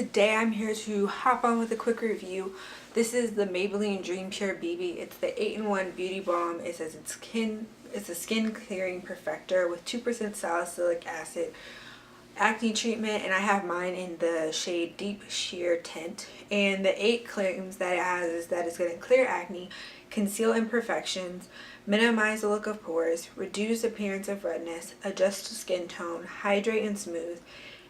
today I'm here to hop on with a quick review. This is the Maybelline Dream Pure BB. It's the 8-in-1 beauty balm. It says it's a skin clearing perfector with 2% salicylic acid acne treatment, and I have mine in the shade Deep Sheer Tint. And the 8 claims that it has is that it's going to clear acne, conceal imperfections, minimize the look of pores, reduce appearance of redness, adjust to skin tone, hydrate and smooth,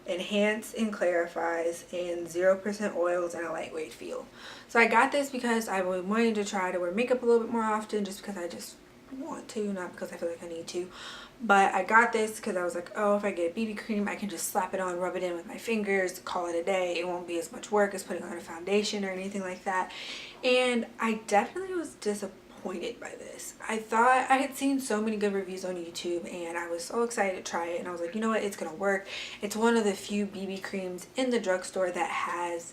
enhance and clarifies, and 0% oils and a lightweight feel. So I got this because I was wanting to try to wear makeup a little bit more often, just because I just want to, not because I feel like I need to. But I got this because I was like, oh, if I get a BB cream, I can just slap it on, rub it in with my fingers, call it a day. It won't be as much work as putting on a foundation or anything like that. And I definitely was disappointed by this. I thought I had seen so many good reviews on YouTube, and I was so excited to try it, and I was like, you know what, it's gonna work. It's one of the few BB creams in the drugstore that has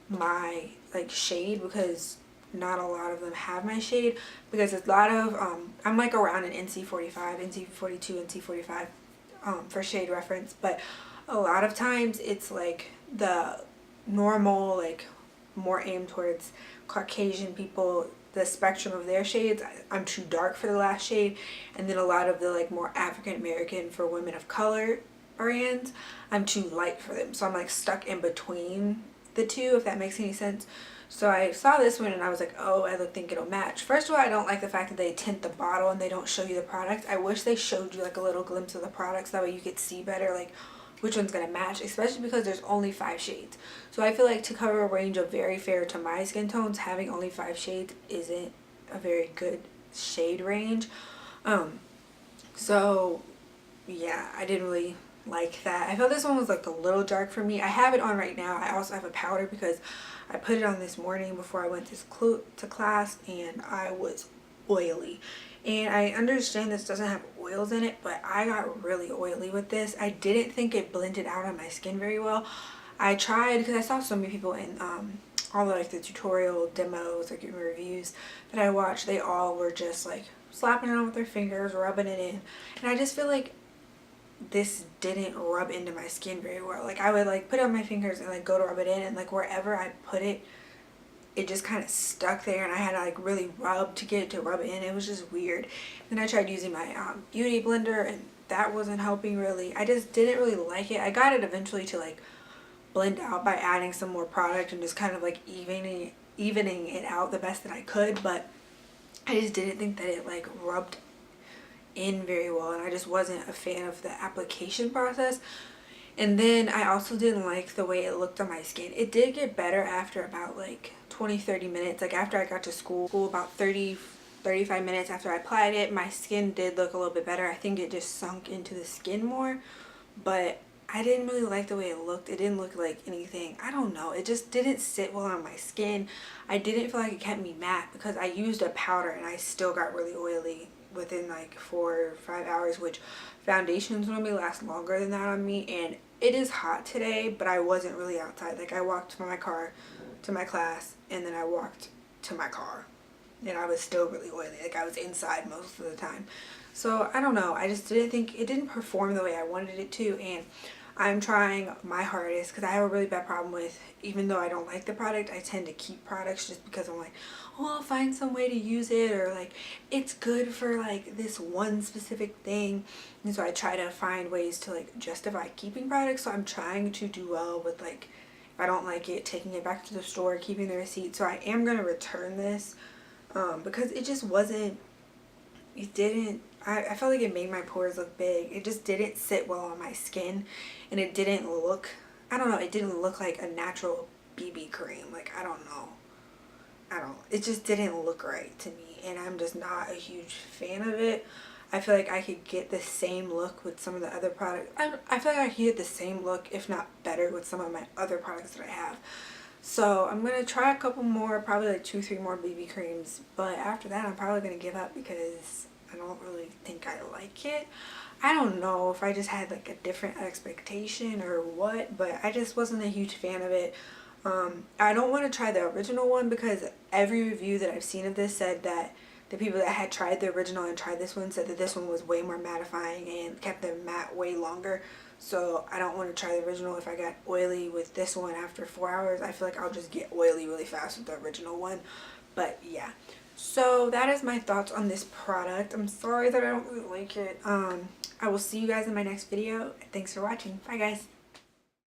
my shade, because not a lot of them have my shade, because a lot of I'm like around an NC45, NC42, NC45 for shade reference, but a lot of times it's like the normal, like more aimed towards Caucasian people, the spectrum of their shades. I'm too dark for the last shade, and then a lot of the like more African American for women of color brands, I'm too light for them, so I'm like stuck in between the two, if that makes any sense. So I saw this one and I was like, oh, I think it'll match. First of all, I don't like the fact that they tint the bottle and they don't show you the product. I wish they showed you like a little glimpse of the products, that way you could see better like which one's gonna match, especially because there's only 5 shades. So I feel like to cover a range of very fair to my skin tones, having only 5 shades isn't a very good shade range. So yeah, I didn't really like that. I felt this one was like a little dark for me. I have it on right now. I also have a powder because I put it on this morning before I went to class, and I was oily. And I understand this doesn't have oils in it, but I got really oily with this. I didn't think it blended out on my skin very well. I tried, because I saw so many people in all the like the tutorial demos, like reviews that I watched, they all were just like slapping it on with their fingers, rubbing it in, and I just feel like this didn't rub into my skin very well. Like I would like put it on my fingers and like go to rub it in, and like wherever I put it, it just kind of stuck there, and I had to like really rub to get it to rub in. It was just weird. Then I tried using my beauty blender, and that wasn't helping really. I just didn't really like it. I got it eventually to like blend out by adding some more product and just kind of like evening it out the best that I could, but I just didn't think that it like rubbed in very well, and I just wasn't a fan of the application process. And then I also didn't like the way it looked on my skin. It did get better after about like 20-30 minutes. Like after I got to school about 30-35 minutes after I applied it, my skin did look a little bit better. I think it just sunk into the skin more, but I didn't really like the way it looked. It didn't look like anything. I don't know. It just didn't sit well on my skin. I didn't feel like it kept me matte, because I used a powder and I still got really oily within like 4 or 5 hours, which foundations normally last longer than that on me. And it is hot today, but I wasn't really outside. Like I walked from my car to my class, and then I walked to my car, and I was still really oily. Like I was inside most of the time. So I don't know, I just didn't think it didn't perform the way I wanted it to. And I'm trying my hardest, because I have a really bad problem with, even though I don't like the product, I tend to keep products just because I'm like, oh, I'll find some way to use it, or like it's good for like this one specific thing. And so I try to find ways to like justify keeping products. So I'm trying to do well with like, if I don't like it, taking it back to the store, keeping the receipt. So I am going to return this because it just wasn't, it didn't, I felt like it made my pores look big. It just didn't sit well on my skin, and it didn't look, I don't know, it didn't look like a natural BB cream. Like I don't know, it just didn't look right to me, and I'm just not a huge fan of it. I feel like I could get the same look with some of the other products. I feel like I could get the same look, if not better, with some of my other products that I have. So I'm going to try a couple more, probably like 2-3 more BB creams, but after that I'm probably going to give up, because I don't really think I like it. I don't know if I just had like a different expectation or what, but I just wasn't a huge fan of it. I don't want to try the original one, because every review that I've seen of this said that the people that had tried the original and tried this one said that this one was way more mattifying and kept them matte way longer. So I don't want to try the original. If I got oily with this one after 4 hours, I feel like I'll just get oily really fast with the original one. But yeah, so that is my thoughts on this product. I'm sorry that I don't really like it. I will see you guys in my next video. Thanks for watching. Bye guys.